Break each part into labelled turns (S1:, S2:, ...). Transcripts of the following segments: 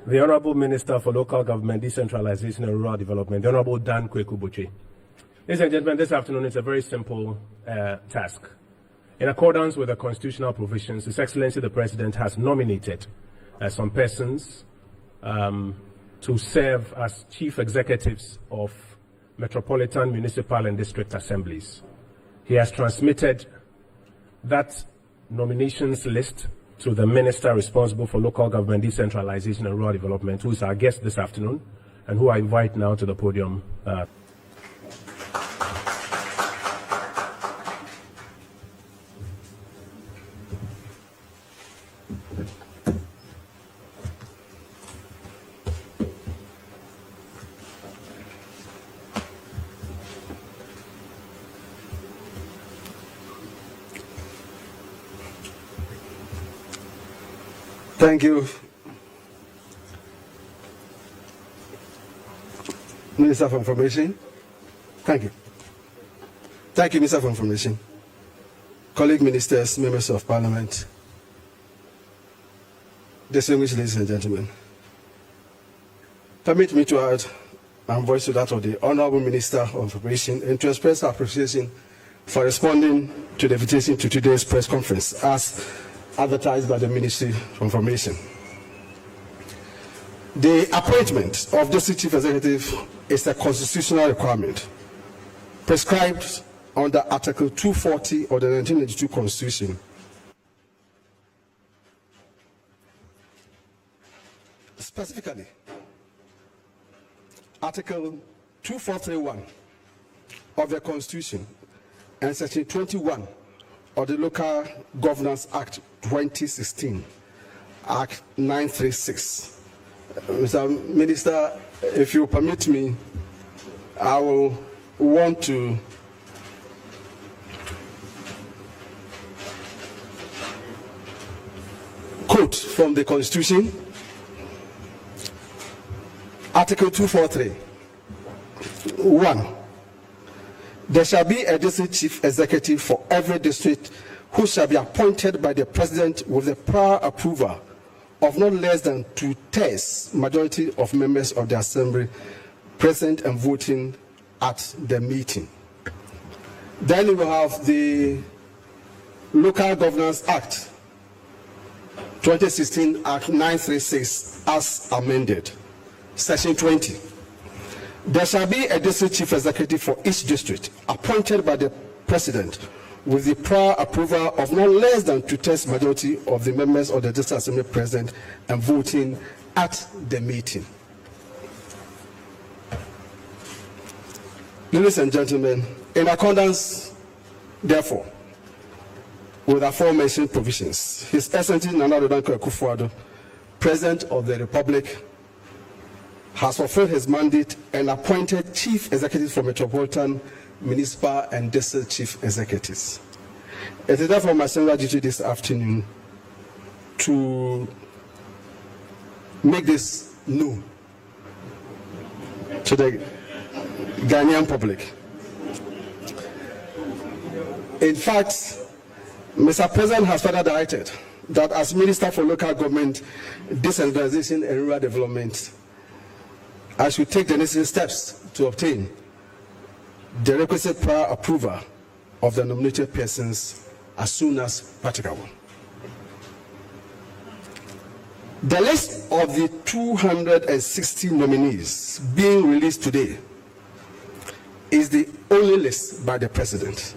S1: the Honorable Minister for Local Government, Decentralization and Rural Development, the Honorable Dan Kweku Botwe. Ladies and gentlemen, this afternoon is a very simple task. In accordance with the constitutional provisions, His Excellency the President has nominated some persons to serve as chief executives of metropolitan, municipal, and district assemblies. He has transmitted that nominations list to the Minister responsible for local government, decentralization, and rural development, who is our guest this afternoon, and who I invite now to the podium.
S2: Thank you, Minister for Information. Thank you. Thank you, Minister for Information. Colleague ministers, members of Parliament, distinguished ladies and gentlemen. Permit me to add my voice to that of the Honorable Minister of Information and to express our appreciation for responding to the invitation to today's press conference as advertised by the Ministry of Information. The appointment of the Chief Executive is a constitutional requirement prescribed under Article 240 of the 1992 Constitution. Specifically, Article 2431 of the Constitution and Section 21 of the Local Governance Act 2016, Act 936. Mr. Minister, if you permit me, I will want to quote from the Constitution, Article 243. 1. There shall be a district chief executive for every district who shall be appointed by the President with the prior approval of not less than 2/3 majority of members of the Assembly present and voting at the meeting. Then we will have the Local Governance Act 2016, Act 936 as amended. Section 20. There shall be a district chief executive for each district appointed by the President with the prior approval of not less than 2/3 majority of the members of the district assembly present and voting at the meeting. Ladies and gentlemen, in accordance, therefore, with the aforementioned provisions, His Excellency Nana Addo Dankwa Akufo-Addo, President of the Republic, has fulfilled his mandate and appointed chief executives for metropolitan, municipal, and district chief executives. It is therefore my senior duty this afternoon to make this known to the Ghanaian public. In fact, Mr. President has further directed that as Minister for Local Government, Decentralization and Rural Development, I should take the necessary steps to obtain the requisite prior approval of the nominated persons as soon as practicable. The list of the 260 nominees being released today is the only list by the President,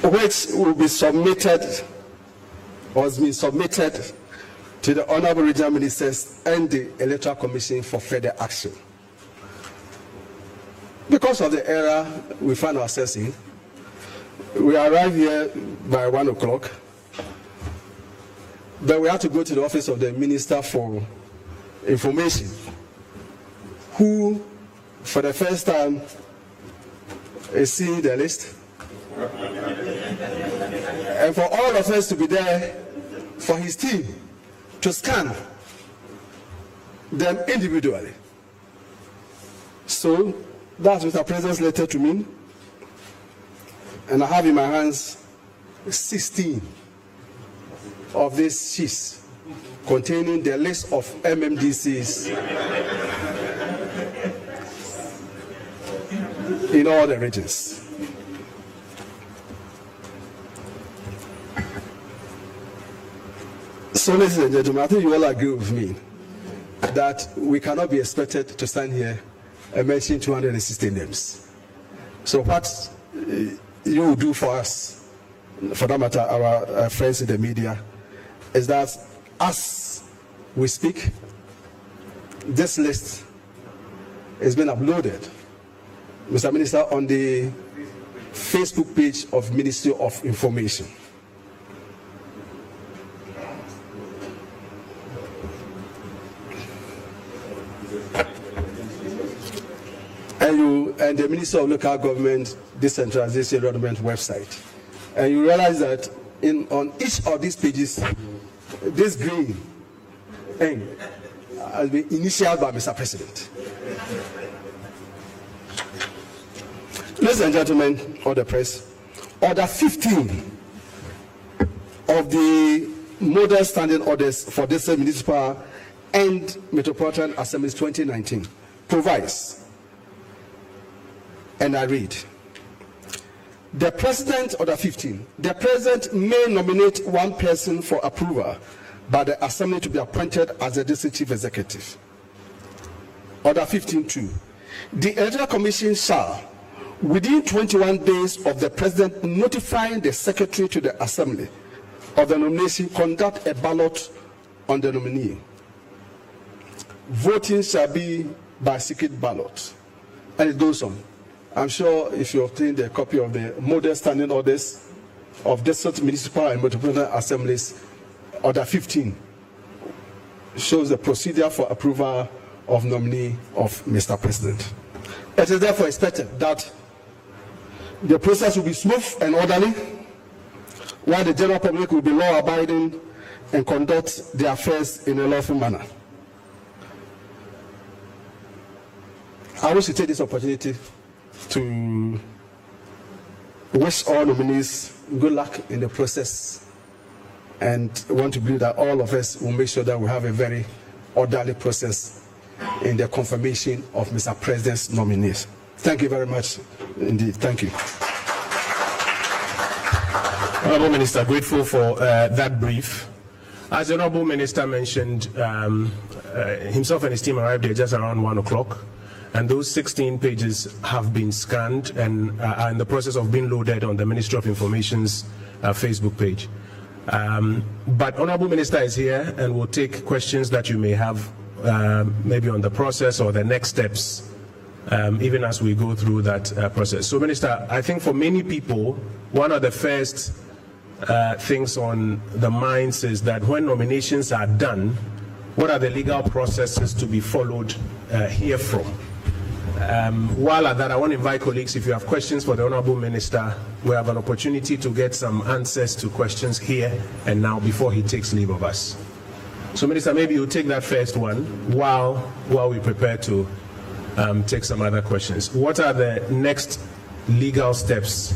S2: which will be submitted or has been submitted to the Honorable Regional Ministers and the Electoral Commission for further action. Because of the era we find ourselves in, we arrived here by 1 o'clock, but we had to go to the office of the Minister for Information, who, for the first time, is seeing the list. And for all of us to be there, for his team to scan them individually. So that's Mr. President's letter to me, and I have in my hands 16 of these sheets containing the list of MMDCs in all the regions. So, ladies and gentlemen, I think you all agree with me that we cannot be expected to stand here and mention 260 names. So what you will do for us, for that matter, our friends in the media, is that as we speak, this list has been uploaded, Mr. Minister, on the Facebook page of Ministry of Information. And the Ministry of Local Government Decentralization Development website. And you realize that on each of these pages, this green thing has been initiated by Mr. President. Ladies and gentlemen of the press, Order 15 of the model standing orders for this municipal and metropolitan assemblies 2019 provides, and I read, the President, Order 15, the President may nominate one person for approval by the Assembly to be appointed as the District Chief Executive. Order 15.2, the Electoral Commission shall, within 21 days of the President notifying the Secretary to the Assembly of the nomination, conduct a ballot on the nominee. Voting shall be by secret ballot. And it goes on. I'm sure if you obtain a copy of the model standing orders of district, municipal, and metropolitan assemblies, Order 15 shows the procedure for approval of nominee of Mr. President. It is therefore expected that the process will be smooth and orderly, while the general public will be law-abiding and conduct their affairs in a lawful manner. I wish to take this opportunity to wish all nominees good luck in the process, and want to believe that all of us will make sure that we have a very orderly process in the confirmation of Mr. President's nominees. Thank you very much indeed. Thank you.
S1: Honourable Minister, grateful for that brief. As the Honourable Minister mentioned, himself and his team arrived here just around 1 o'clock. And those 16 pages have been scanned and are in the process of being loaded on the Ministry of Information's Facebook page. But Honourable Minister is here and will take questions that you may have, maybe on the process or the next steps, even as we go through that process. So, Minister, I think for many people, one of the first things on the minds is that when nominations are done, what are the legal processes to be followed here from? While at that, I want to invite colleagues, if you have questions for the Honourable Minister, we have an opportunity to get some answers to questions here and now before he takes leave of us. So, Minister, maybe you'll take that first one while we prepare to take some other questions. What are the next legal steps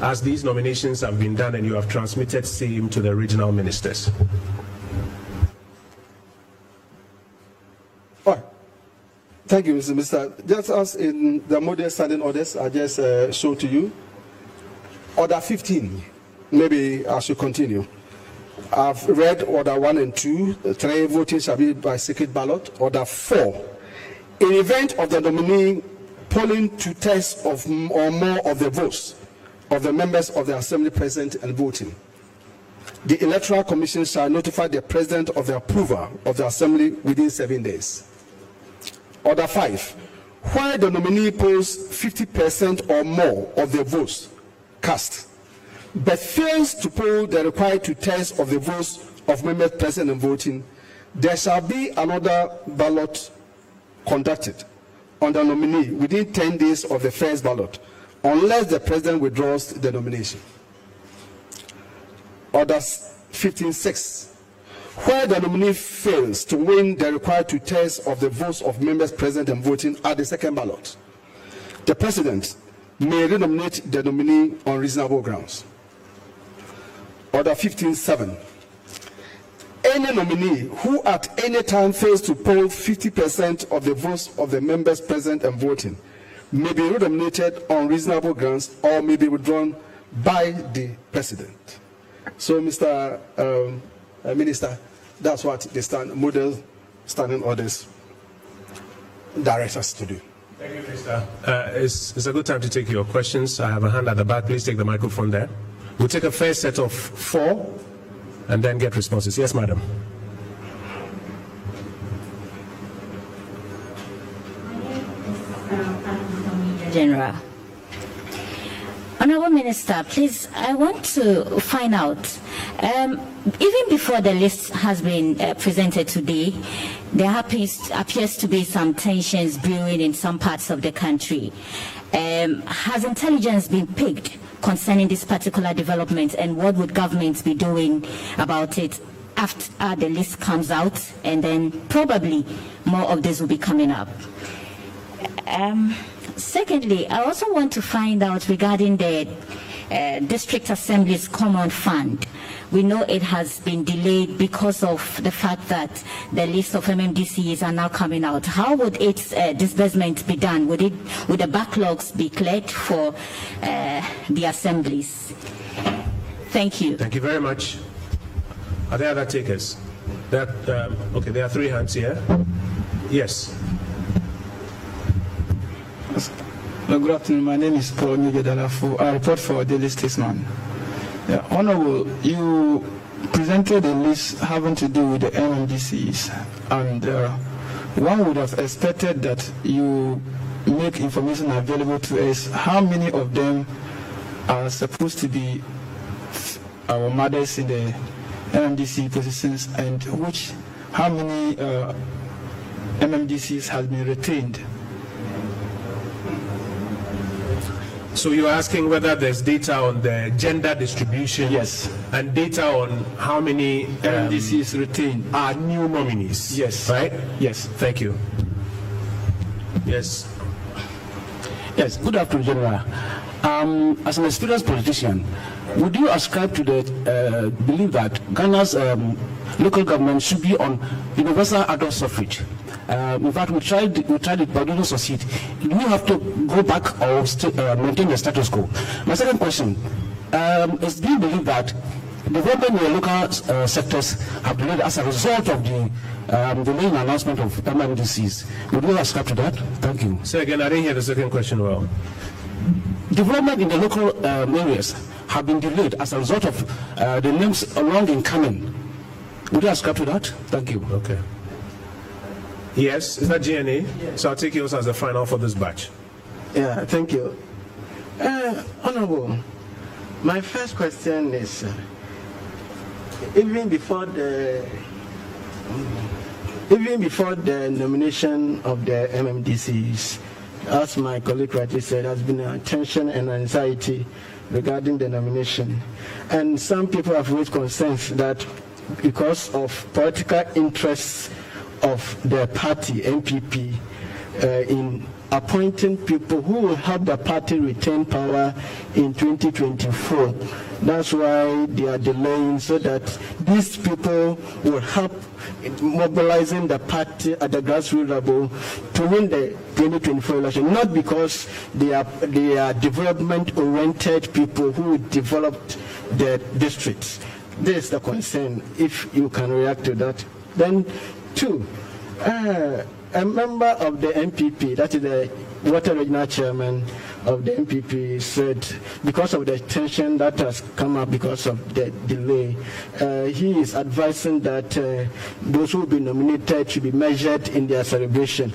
S1: as these nominations have been done and you have transmitted same to the regional ministers?
S2: All right. Thank you, Mr. Minister. Just as in the model standing orders I just showed to you, Order 15, maybe I should continue. I've read Order 1 and 2, 3, voting shall be by secret ballot. Order 4, in event of the nominee polling 2/3 of or more of the votes of the members of the Assembly present and voting, the Electoral Commission shall notify the President of the approval of the Assembly within 7 days. Order 5, where the nominee polls 50% or more of the votes cast, but fails to poll the required 2/3 of the votes of members present and voting, there shall be another ballot conducted on the nominee within 10 days of the first ballot, unless the President withdraws the nomination. Order 15.6, where the nominee fails to win the required 2/3 of the votes of members present and voting at the second ballot, the President may renominate the nominee on reasonable grounds. Order 15.7, any nominee who at any time fails to poll 50% of the votes of the members present and voting may be re-nominated on reasonable grounds or may be withdrawn by the president. So, Mr. Minister, that's what the model standing orders direct us to do.
S1: Thank you, Minister. It's a good time to take your questions. I have a hand at the back. Please take the microphone there. We'll take a first set of 4 and then get responses. Yes, madam.
S3: General. Honorable Minister, please, I want to find out, even before the list has been presented today, there appears to be some tensions brewing in some parts of the country. Has intelligence been picked concerning this particular development, and what would government be doing about it after the list comes out, and then probably more of this will be coming up? Secondly, I also want to find out regarding the District Assembly's Common Fund. We know it has been delayed because of the fact that the list of MMDCs are now coming out. How would its disbursement be done? Would the backlogs be cleared for the assemblies? Thank you.
S1: Thank you very much. Are there other takers? Okay, there are 3 hands here. Yes.
S4: Good afternoon. My name is Paul Nigedalafu. I report for Daily Statesman. Honorable, you presented a list having to do with the MMDCs, and one would have expected that you make information available to us. How many of them are supposed to be our mothers in the MMDC positions, and how many MMDCs has been retained?
S1: So you're asking whether there's data on the gender distribution?
S4: Yes.
S1: And data on how many
S4: MMDCs retained
S1: are new nominees?
S4: Yes.
S1: Right?
S4: Yes.
S1: Thank you. Yes.
S5: Yes, good afternoon, General. As an experienced politician, would you ascribe to the belief that Ghana's local government should be on universal adult suffrage? In fact, we tried it, but didn't succeed. Do we have to go back or maintain the status quo? My second question is: do you believe that development in the local sectors have delayed as a result of the delaying announcement of MMDCs? Would you ascribe to that? Thank you.
S1: Say again, I didn't hear the second question well.
S5: Development in the local areas have been delayed as a result of the names long in coming. Would you ascribe to that? Thank you.
S1: Okay. Yes, is that GNA? Yes. So I'll take yours as the final for this batch.
S6: Yeah, thank you. Honorable, my first question is, even before the nomination of the MMDCs, as my colleague rightly said, has been a tension and anxiety regarding the nomination. And some people have raised concerns that because of political interests of the party, MPP, in appointing people who will help the party retain power in 2024. That's why they are delaying, so that these people will help mobilizing the party at the grassroots level to win the 2024 election, not because they are development-oriented people who developed the districts. This is the concern, if you can react to that. Then, 2, a member of the MPP, that is the Water Regional Chairman of the MPP, said because of the tension that has come up because of the delay, he is advising that those who will be nominated should be measured in their celebration.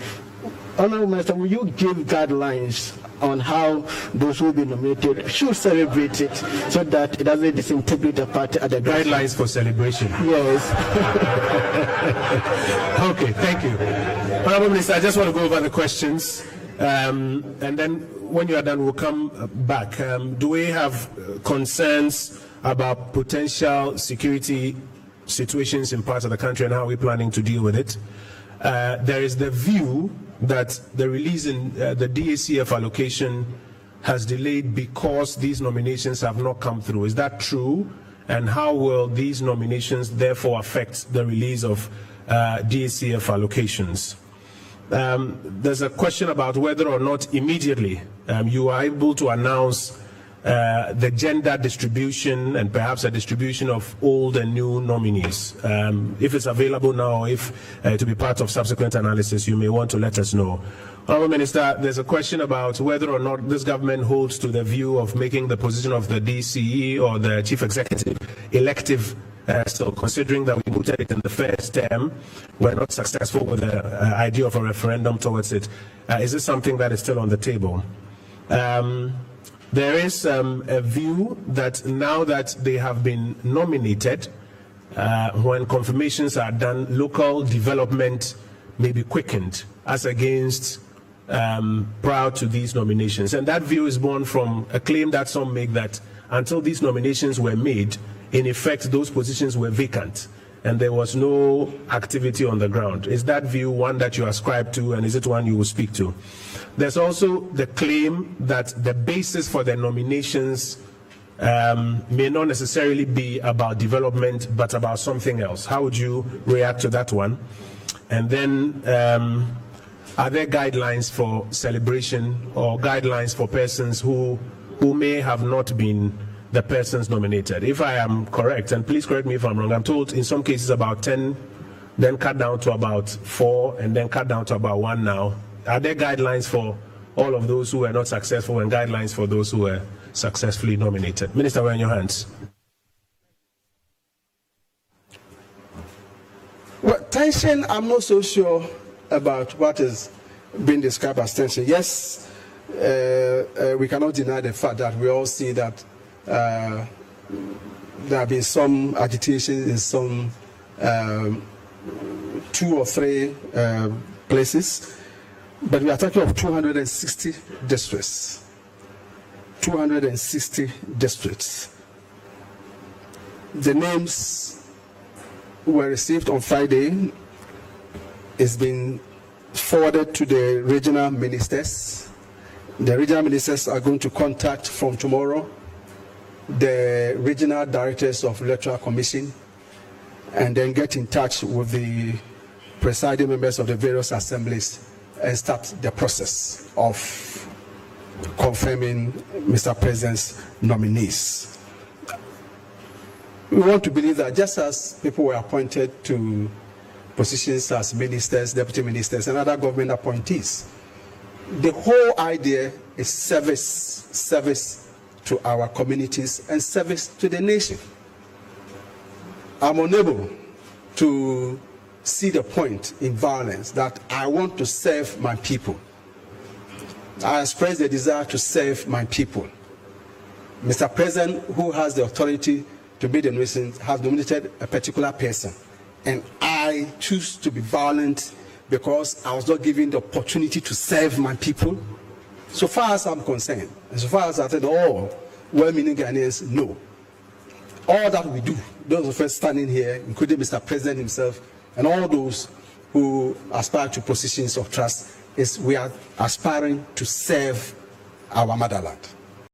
S6: Honorable Minister, will you give guidelines on how those who will be nominated should celebrate it, so that it doesn't disintegrate the party at the
S1: guidelines for celebration?
S6: Yes.
S1: Okay, thank you. Honorable Minister, I just want to go over the questions, and then when you are done, we'll come back. Do we have concerns about potential security situations in parts of the country, and how we're planning to deal with it? There is the view that the release in the DACF allocation has delayed because these nominations have not come through. Is that true? And how will these nominations therefore affect the release of DACF allocations? There's a question about whether or not immediately you are able to announce the gender distribution and perhaps a distribution of old and new nominees. If it's available now, if to be part of subsequent analysis, you may want to let us know. Honourable Minister, there's a question about whether or not this government holds to the view of making the position of the DCE or the Chief Executive elective. So considering that we mooted it in the first term, we're not successful with the idea of a referendum towards it. Is this something that is still on the table? There is a view that now that they have been nominated, when confirmations are done, local development may be quickened as against prior to these nominations. And that view is born from a claim that some make that until these nominations were made, in effect, those positions were vacant and there was no activity on the ground. Is that view one that you ascribe to, and is it one you will speak to? There's also the claim that the basis for the nominations may not necessarily be about development, but about something else. How would you react to that one? And then, are there guidelines for celebration or guidelines for persons who may have not been the persons nominated? If I am correct, and please correct me if I'm wrong, I'm told in some cases about 10, then cut down to about 4, and then cut down to about 1 now. Are there guidelines for all of those who were not successful and guidelines for those who were successfully nominated? Minister, we're in your hands.
S2: Well, tension, I'm not so sure about what is being described as tension. Yes, we cannot deny the fact that we all see that there have been some agitation in some 2 or 3 places, but we are talking of 260 districts. 260 districts. The names were received on Friday. It's been forwarded to the regional ministers. The regional ministers are going to contact from tomorrow the regional directors of Electoral Commission and then get in touch with the presiding members of the various assemblies and start the process of confirming Mr. President's nominees. We want to believe that just as people were appointed to positions as ministers, deputy ministers, and other government appointees, the whole idea is service to our communities and service to the nation. I'm unable to see the point in violence that I want to serve my people. I express the desire to serve my people. Mr. President, who has the authority to be the nation, has nominated a particular person, and I choose to be violent because I was not given the opportunity to serve my people. So far as I'm concerned, and so far as I said, all well-meaning Ghanaians know, all that we do, those of us standing here, including Mr. President himself, and all those who aspire to positions of trust, is we are aspiring to serve our motherland.